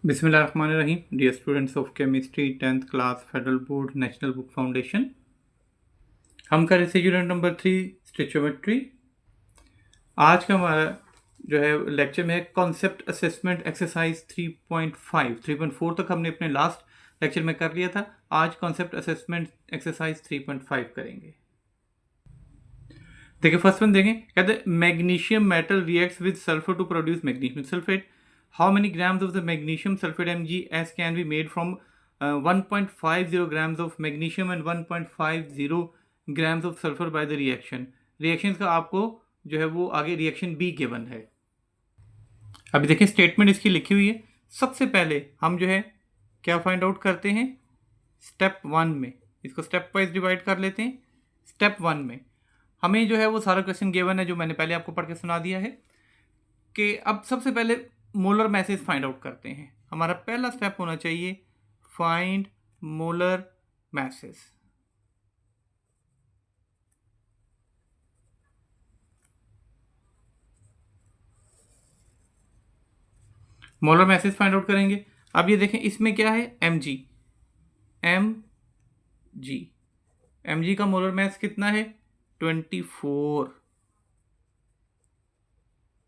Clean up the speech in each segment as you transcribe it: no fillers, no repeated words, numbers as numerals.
Bismillahirrahmanirrahim. Dear students of chemistry 10th class federal board national book foundation, हम कर रहे थे यूनिट नंबर 3 स्टिचोमेट्री। आज का हमारा जो है लेक्चर में है कॉन्सेप्ट असेसमेंट एक्सरसाइज 3.5। 3.4 तक हमने अपने लास्ट लेक्चर में कर लिया था। आज कॉन्सेप्ट असेसमेंट एक्सरसाइज 3.5 करेंगे। देखिए फर्स्ट वन देखें, कहते हैं magnesium metal reacts with sulphur to produce magnesium sulphate. How many grams of the magnesium sulfate MgS can be made from 1.50 grams of magnesium and 1.50 grams of sulfur by the reaction? Reaction का आपको जो है वो आगे reaction be given है। अभी देखिए statement इसकी लिखी हुई है। सबसे पहले हम जो है क्या फाइंड आउट करते हैं, स्टेप 1 में इसको स्टेप वाइज डिवाइड कर लेते हैं। स्टेप 1 में हमें जो है वो सारा क्वेश्चन गिवन है जो मैंने पहले आपको पढ़ के सुना दिया है कि अब सबसे पहले मोलर मैसेज फाइंड आउट करते हैं। हमारा पहला स्टेप होना चाहिए find molar message. Molar message find out करेंगे। अब ये देखें इसमें क्या है, mg। mg का मोलर मैस कितना है, 24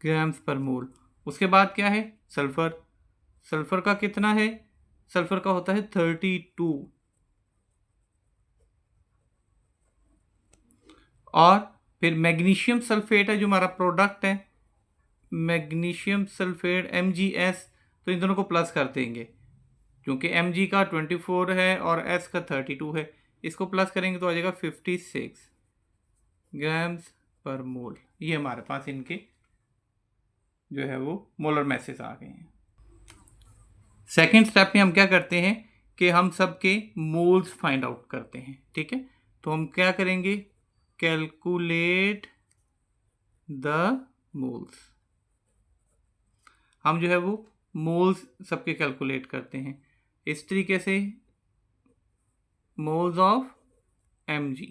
ग्राम्स पर मोल। उसके बाद क्या है, सल्फर। सल्फर का कितना है, सल्फर का होता है 32। और फिर मैग्नीशियम सल्फेट है जो हमारा प्रोडक्ट है, मैग्नीशियम सल्फेट MgS, तो इन दोनों को प्लस कर देंगे क्योंकि Mg का 24 है और S का 32 है। इसको प्लस करेंगे तो आ जाएगा 56 ग्राम्स पर मोल। ये हमारे पास इनके जो है वो मोलर मैसेज आ गए हैं। सेकेंड स्टेप में हम क्या करते हैं कि हम सबके मोल्स फाइंड आउट करते हैं। ठीक है, तो हम क्या करेंगे, कैलकुलेट द मोल्स। हम जो है वो मोल्स सबके कैलकुलेट करते हैं इस तरीके से, मोल्स ऑफ Mg।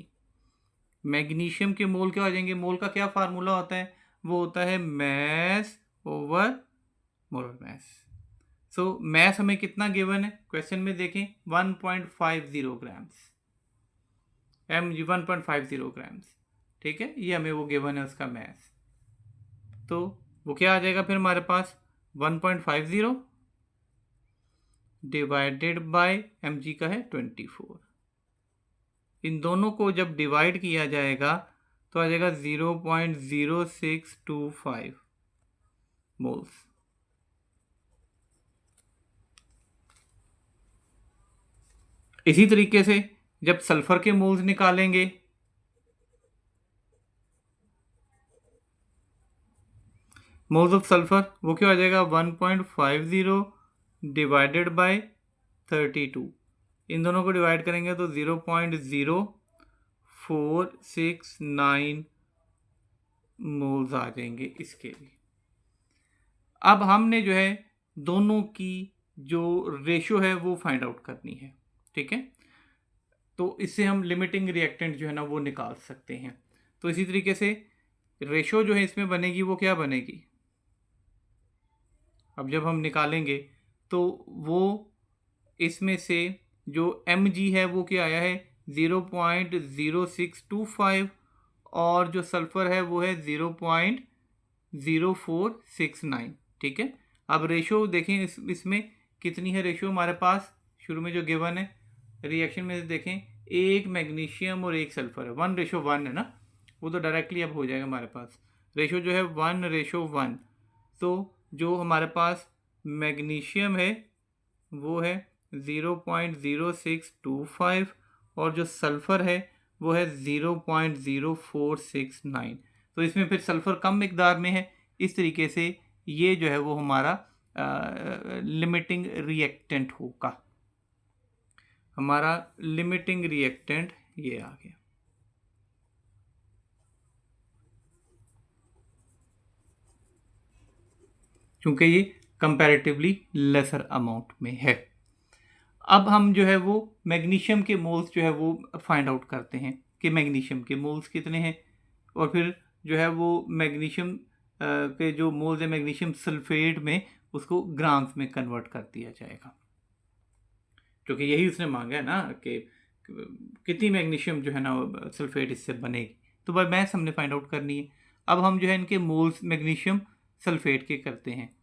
मैग्नीशियम के मोल क्या हो जाएंगे, मोल का क्या फार्मूला होता है, वो होता है मैस ओवर मोलर मैस। सो मैस हमें कितना गिवन है क्वेश्चन में, देखें 1.50 ग्राम्स, Mg 1.50 ग्राम्स। ठीक है, ये हमें वो गिवन है उसका मैस। तो वो क्या आ जाएगा फिर हमारे पास 1.50 डिवाइडेड बाय Mg का है 24। इन दोनों को जब डिवाइड किया जाएगा तो आ जाएगा 0.0625 मोल्स। इसी तरीके से जब सल्फर के मोल्स निकालेंगे, मोल्स ऑफ सल्फर, वो क्या हो जाएगा 1.50 डिवाइडेड बाय 32। इन दोनों को डिवाइड करेंगे तो 0.0469 मोल्स आ जाएंगे इसके लिए। अब हमने जो है दोनों की जो रेशो है वो फाइंड आउट करनी है। ठीक है, तो इससे हम लिमिटिंग रिएक्टेंट जो है ना वो निकाल सकते हैं। तो इसी तरीके से रेशो जो है इसमें बनेगी वो क्या बनेगी, अब जब हम निकालेंगे तो वो इसमें से जो Mg है वो क्या आया है 0.0625 और जो सल्फर है वो है 0.0469। ठीक है, अब रेशो देखें इसमें कितनी है रेशो हमारे पास, शुरू में जो गिवन है रिएक्शन में देखें एक मैग्नीशियम और एक सल्फर है, 1:1 है ना, वो तो डायरेक्टली अब हो जाएगा हमारे पास। रेशो जो है 1:1। तो जो हमारे पास मैग्नीशियम है वो है 0.0625 और जो सल्फ़र है वो है 0.0469। तो इसमें फिर सल्फ़र कम मिकदार में है, इस तरीके से ये जो है वो हमारा लिमिटिंग रिएक्टेंट होगा। हमारा लिमिटिंग रिएक्टेंट ये आ गया। क्योंकि ये कंपैरेटिवली लेसर अमाउंट में है। अब हम जो है वो मैग्नीशियम के मोल्स जो है वो फाइंड आउट करते हैं कि मैग्नीशियम के मोल्स कितने हैं, और फिर जो है वो मैग्नीशियम के जो मोल्स है मैग्नीशियम सल्फेट में उसको ग्राम्स में कन्वर्ट कर दिया जाएगा, क्योंकि यही उसने मांगा है ना कि कितनी मैग्नीशियम जो है ना सल्फेट इससे बनेगी। तो भाई मैथ्स हमने फाइंड आउट करनी है। अब हम जो है इनके मोल्स मैग्नीशियम सल्फेट के करते हैं।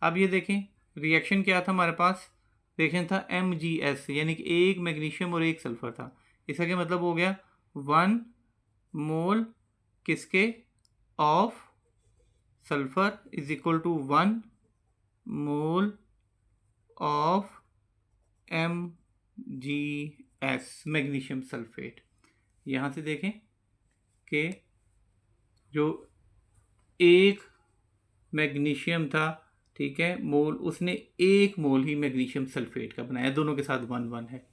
अब ये देखें रिएक्शन क्या था हमारे पास, रिएक्शन था MgS, यानी कि एक मैग्नीशियम और एक सल्फर था। इसका क्या मतलब हो गया, 1 मोल किसके of sulphur is equal to 1 mole of MgS magnesium sulphate. यहाँ से देखें कि जो एक मैग्नीशियम था, ठीक है, मोल, उसने 1 मोल ही मैग्नीशियम सल्फेट का बनाया, दोनों के साथ 1 है।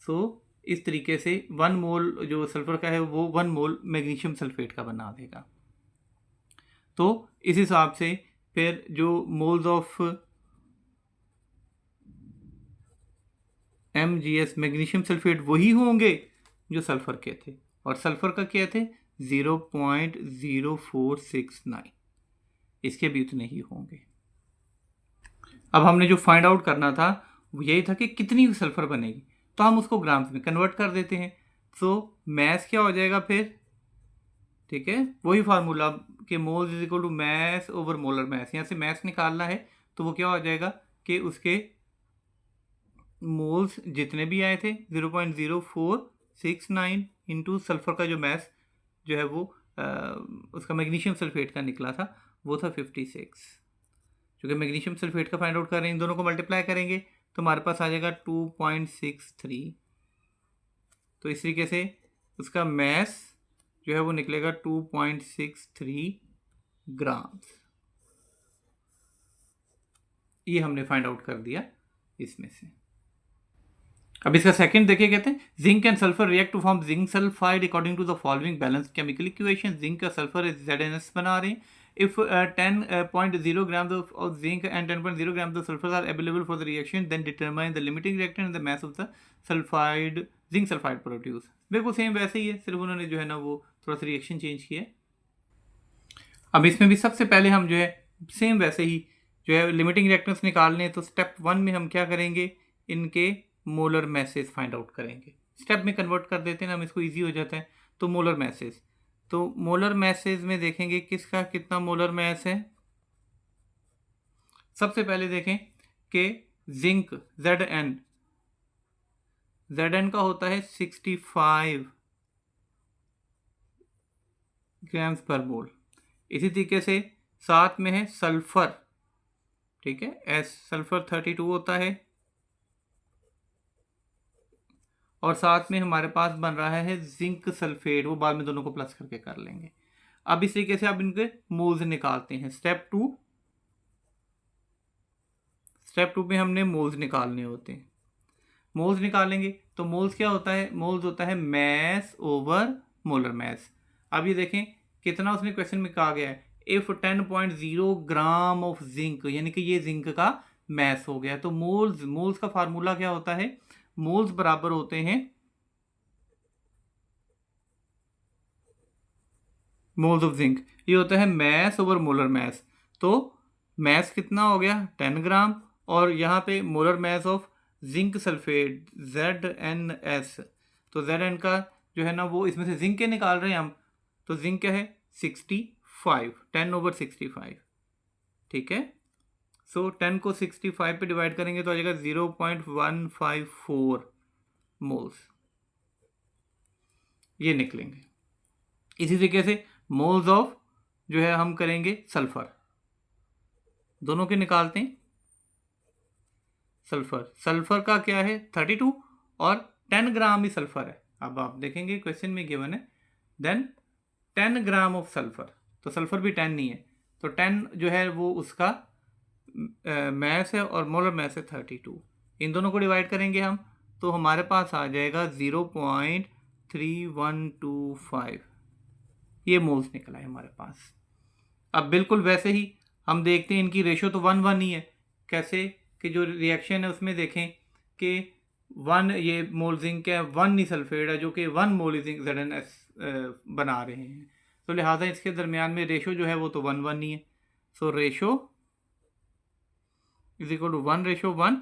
सो इस तरीके से 1 मोल जो सल्फर का है वो 1 मोल मैग्नीशियम सल्फेट का बना देगा। तो इस हिसाब से फिर जो moles of MgS magnesium sulphate वही होंगे जो सल्फर के थे, और सल्फर का क्या थे 0.0469, इसके भी उतने ही होंगे। अब हमने जो फाइंड आउट करना था वो यही था कि कितनी सल्फर बनेगी, तो हम उसको ग्राम्स में कन्वर्ट कर देते हैं। तो मैस क्या हो जाएगा फिर, ठीक है, वही फार्मूला कि moles is equal to mass over molar mass. यहाँ से मैस निकालना है तो वो क्या हो जाएगा कि उसके मोल्स जितने भी आए थे 0.0469 इंटू सल्फर का जो मैस जो है वो उसका मैग्नीशियम सल्फेट का निकला था वो था 56। क्योंकि मैग्नीशियम सल्फेट का फाइंड आउट कर रहे हैं, इन दोनों को मल्टीप्लाई करेंगे तो हमारे पास आ जाएगा 2.63। तो इस तरीके से उसका मैस जो है वो निकलेगा 2.63 ग्राम्स। ये हमने फाइंड आउट कर दिया इसमें से। अब इसका सेकंड देखिए, कहते हैं zinc and sulphur react to form zinc sulphide according to the following balance chemical equation. Zinc का सल्फर इज ZnS बना रहे हैं। If 10.0 grams of zinc and 10.0 grams of sulfur are available for the reaction, then determine the limiting reactant and the mass of the sulfide zinc sulfide produced। बिल्कुल same वैसे ही है, सिर्फ उन्होंने जो है ना वो थोड़ा सा रिएक्शन चेंज किया है। अब इसमें भी सबसे पहले हम जो है सेम वैसे ही जो है लिमिटिंग रिएक्टेंट्स निकालने हैं, तो स्टेप 1 में हम क्या करेंगे, इनके मोलर मैसेज फाइंड आउट करेंगे। स्टेप में कन्वर्ट कर देते हैं ना हम, इसको ईजी हो जाता है। तो मोलर मैसेज, तो मोलर मैसेज में देखेंगे किसका कितना मोलर मैस है। सबसे पहले देखें कि जिंक Zn का होता है 65 ग्राम्स पर मोल। इसी तरीके से साथ में है सल्फर, ठीक है, सल्फर 32 होता है, और साथ में हमारे पास बन रहा है जिंक सल्फेट, वो बाद में दोनों को प्लस करके कर लेंगे। अब इस तरीके से आप इनके मोल्स निकालते हैं। स्टेप टू में हमने मोल्स निकालने होते हैं। मोल्स निकालेंगे तो मोल्स क्या होता है, मोल्स होता है मैस ओवर मोलर मैस। अब ये देखें कितना उसने क्वेश्चन में कहा गया है, इफ 10.0 ग्राम ऑफ जिंक, यानी कि ये जिंक का मैस हो गया। तो मोल्स का फार्मूला क्या होता है, मोल्स बराबर होते हैं मोल्स ऑफ जिंक, ये होता है मैस ओवर मोलर मैस। तो मैस कितना हो गया 10 ग्राम, और यहाँ पे molar mass of zinc sulphate ZnS, तो Zn का जो है ना वो इसमें से जिंक के निकाल रहे हैं हम, तो जिंक क्या है 65, 10/65, ठीक है। सो 10 को 65 पे डिवाइड करेंगे तो आ जाएगा 0.154 मोल्स, ये निकलेंगे। इसी तरीके से मोल्स ऑफ जो है हम करेंगे सल्फर, दोनों के निकालते हैं। सल्फर का क्या है 32 और 10 ग्राम ही सल्फर है। अब आप देखेंगे क्वेश्चन में गिवन है देन 10 ग्राम ऑफ सल्फर, तो सल्फर भी 10 नहीं है, तो 10 जो है वो उसका मैस है और मोलर मैस है 32। इन दोनों को डिवाइड करेंगे हम तो हमारे पास आ जाएगा 0.3125, ये मोल्स निकला है हमारे पास। अब बिल्कुल वैसे ही हम देखते हैं इनकी रेशो तो 1:1 ही है। कैसे कि जो रिएक्शन है उसमें देखें कि 1 ये मोल जिंक है, 1 ही सल्फेट है, जो कि 1 मोल जिंक ZnS बना रहे हैं, तो लिहाजा इसके दरमियान में रेशो जो है वो तो 1:1 ही है। सो रेशो इज इक्वल टू 1:1।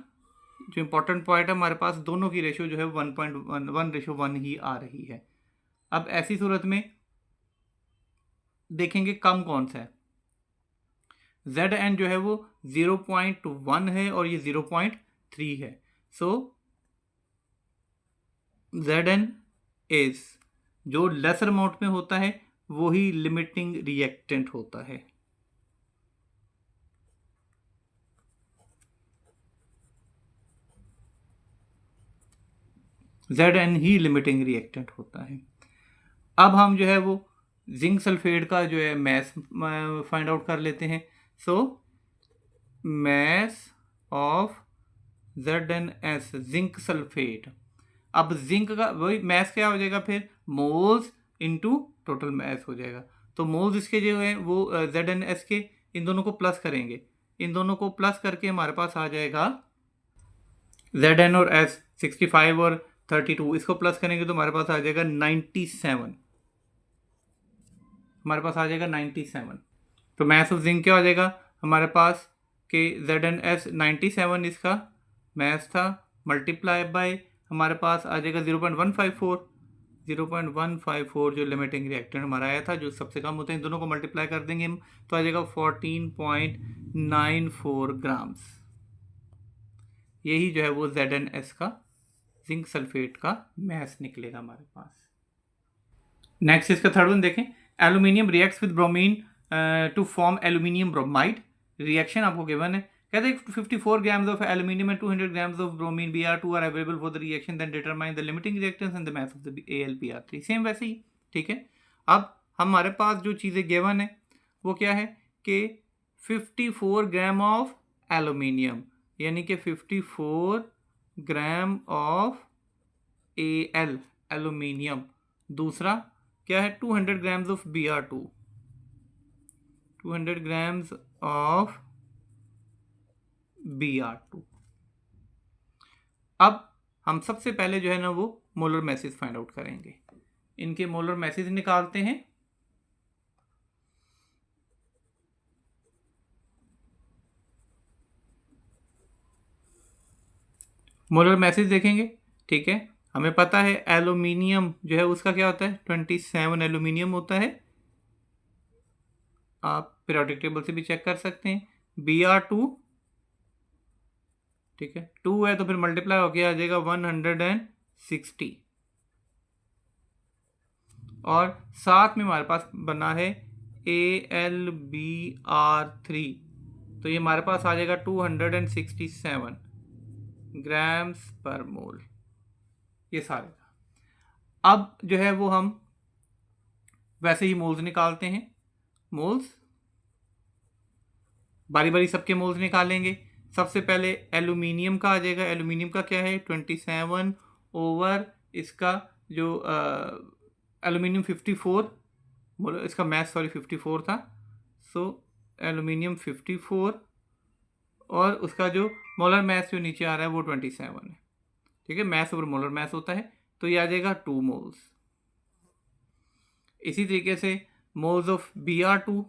जो इंपॉर्टेंट पॉइंट है, हमारे पास दोनों की रेशियो जो है 1:1 ही आ रही है। अब ऐसी सूरत में देखेंगे कम कौन सा है। Zn जो है वो 0.1 है और ये 0.3 है। सो Zn इज, जो लेसर अमाउंट में होता है वो ही लिमिटिंग रिएक्टेंट होता है। Zn ही लिमिटिंग रिएक्टेंट होता है। अब हम जो है वो जिंक सल्फेट का जो है मैस फाइंड आउट कर लेते हैं। So mass of ZnS zinc sulphate. अब जिंक का वही मैस क्या हो जाएगा, फिर मोल्स इनटू टोटल मैस हो जाएगा। तो मोल्स इसके जो है वो ZnS के, इन दोनों को प्लस करेंगे, इन दोनों को प्लस करके हमारे पास आ जाएगा Zn और S 65 और 32, इसको प्लस करेंगे तो हमारे पास आ जाएगा 97। हमारे पास आ जाएगा 97। तो मैस ऑफ जिंक क्या हो जाएगा हमारे पास कि ZnS 97 इसका मैस था, मल्टीप्लाई बाय हमारे पास आ जाएगा 0.154। 0.154 जो लिमिटिंग रिएक्टेंट हमारा आया था, जो सबसे कम होते हैं, इन दोनों को मल्टीप्लाई कर देंगे हम तो आ जाएगा 14.94 ग्राम्स। यही जो है वो ZnS का जिंक सल्फेट का मैस निकलेगा हमारे पास। नेक्स्ट इसका थर्ड वन देखें। Aluminium reacts with bromine to form aluminium bromide. Reaction आपको गिवन है, कहते हैं 54 grams of aluminium and 200 grams of bromine Br2 are available for the reaction, then determine the limiting reactants and the mass of the AlBr3। Same वैसे ही, ठीक है। अब हमारे पास जो चीज़ें गिवन है वो क्या है कि 54 ग्राम ऑफ एल्यूमिनियम, यानी कि 54 ग्राम ऑफ Al एल्यूमिनियम। दूसरा क्या है 200 grams of Br2, 200 grams of Br2। अब हम सबसे पहले जो है ना वो मोलर मैसेज फाइंड आउट करेंगे। इनके मोलर मैसेज निकालते हैं। मोलर मैसेज देखेंगे, ठीक है। हमें पता है एल्यूमिनियम जो है उसका क्या होता है 27 एल्यूमिनियम होता है, आप पीरियोडिक टेबल से भी चेक कर सकते हैं। Br2, ठीक है, 2 है तो फिर मल्टीप्लाई होके आ जाएगा 160, और साथ में हमारे पास बना है AlBr3, तो ये हमारे पास आ जाएगा 267 ग्राम्स पर मोल। ये सारे अब जो है वो हम वैसे ही मोल्स निकालते हैं। मोल्स बारी बारी सबके मोल्स निकालेंगे। सबसे पहले एल्यूमिनियम का आ जाएगा। एल्यूमिनियम का क्या है 27 ओवर इसका जो एल्यूमिनियम 54, इसका मैथ सॉरी 54 था। सो एल्यूमिनियम 54 और उसका जो मोलर मैथ जो नीचे आ रहा है वो 27 है, ठीक है। मैथ ओवर मोलर मैथ होता है, तो ये आ जाएगा 2 मोल्स। इसी तरीके से मोल्स ऑफ Br2,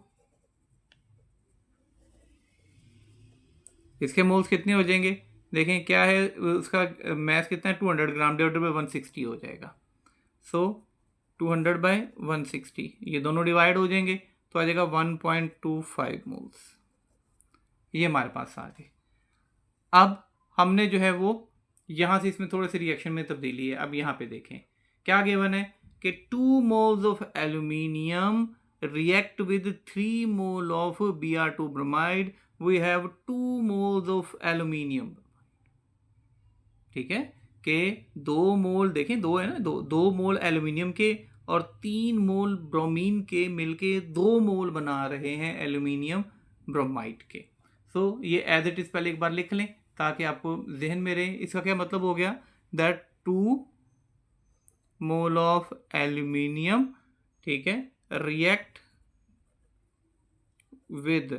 इसके मोल्स कितने हो जाएंगे, देखें क्या है उसका मैथ कितना है 200 ग्राम डिवाइडेड बाई 160 हो जाएगा। सो 200 बाई 160 ये दोनों डिवाइड हो जाएंगे तो आ जाएगा 1.25 मोल्स। ये हमारे पास आ गए। अब हमने जो है वो यहाँ से इसमें थोड़े से रिएक्शन में तब्दीली है। अब यहाँ पे देखें क्या गिवन है कि 2 moles of aluminium react with 3 mole of Br2 bromide, we have 2 moles of aluminium, ठीक है। कि 2 मोल देखें, 2 है ना, 2 मोल एल्यूमिनियम के और 3 मोल ब्रोमीन के मिलके 2 मोल बना रहे हैं एल्यूमिनियम ब्रोमाइड के। सो ये एज इट इज पहले एक बार लिख लें ताकि आपको जहन में रहे। इसका क्या मतलब हो गया, दैट 2 मोल ऑफ एल्यूमिनियम, ठीक है, react with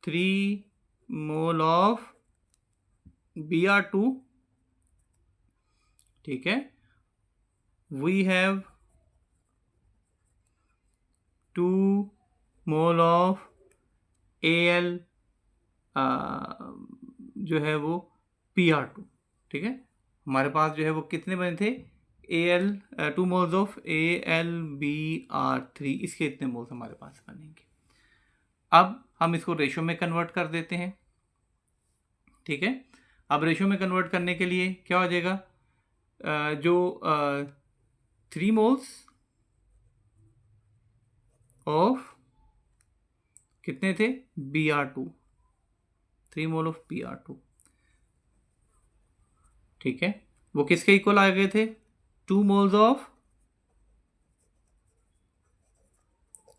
3 mole of Br2, ठीक है। We have 2 mole of Al जो है वो PR2, ठीक है। हमारे पास जो है वो कितने बने थे, AL 2 मोल्स ऑफ AlBr3, इसके इतने मोल्स हमारे पास बनेंगे। अब हम इसको रेशो में कन्वर्ट कर देते हैं, ठीक है। अब रेशो में कन्वर्ट करने के लिए क्या हो जाएगा, जो 3 मोल्स ऑफ कितने थे, Br2, 3 मोल ऑफ Br2, ठीक है, वो किसके इक्वल आ गए थे, 2 मोल्स ऑफ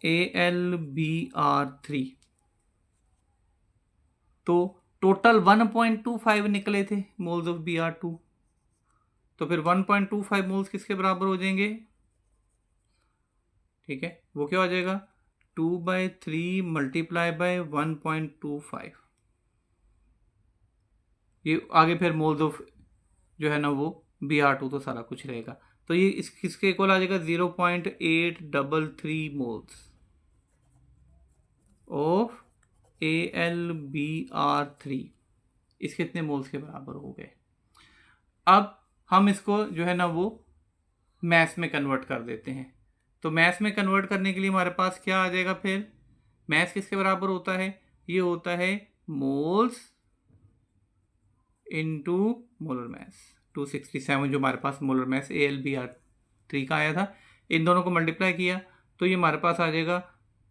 AlBr3। तो टोटल 1.25 निकले थे मोल्स ऑफ Br2, तो फिर 1.25 मोल्स किसके बराबर हो जाएंगे, ठीक है, वो क्या हो जाएगा, 2/3 मल्टीप्लाई बाय 1.25, ये आगे फिर मोल्स ऑफ जो है ना वो Br2 तो सारा कुछ रहेगा। तो ये इस किसके इक्वल आ जाएगा, 0.833 मोल्स ऑफ AlBr3, इसके कितने मोल्स के बराबर हो गए। अब हम इसको जो है ना वो मैथ में कन्वर्ट कर देते हैं। तो मैथ में कन्वर्ट करने के लिए हमारे पास क्या आ जाएगा, फिर मैथ किसके बराबर होता है, ये होता है मोल्स इनटू मोलर मैस। 267 जो हमारे पास मोलर मैस AlBr3 का आया था, इन दोनों को मल्टीप्लाई किया तो ये हमारे पास आ जाएगा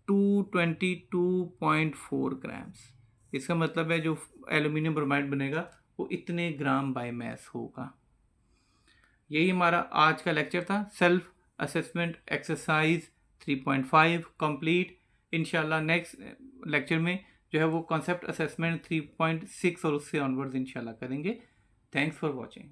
222.4 ग्राम्स। इसका मतलब है जो एल्यूमिनियम ब्रोमाइड बनेगा वो इतने ग्राम बाय मैस होगा। यही हमारा आज का लेक्चर था, सेल्फ असेसमेंट एक्सरसाइज 3.5 कंप्लीट। इंशाल्लाह नेक्स्ट लेक्चर में जो है वो कॉन्सेप्ट असेसमेंट 3.6 और उससे ऑनवर्ड्स इंशाल्लाह करेंगे। Thanks for watching.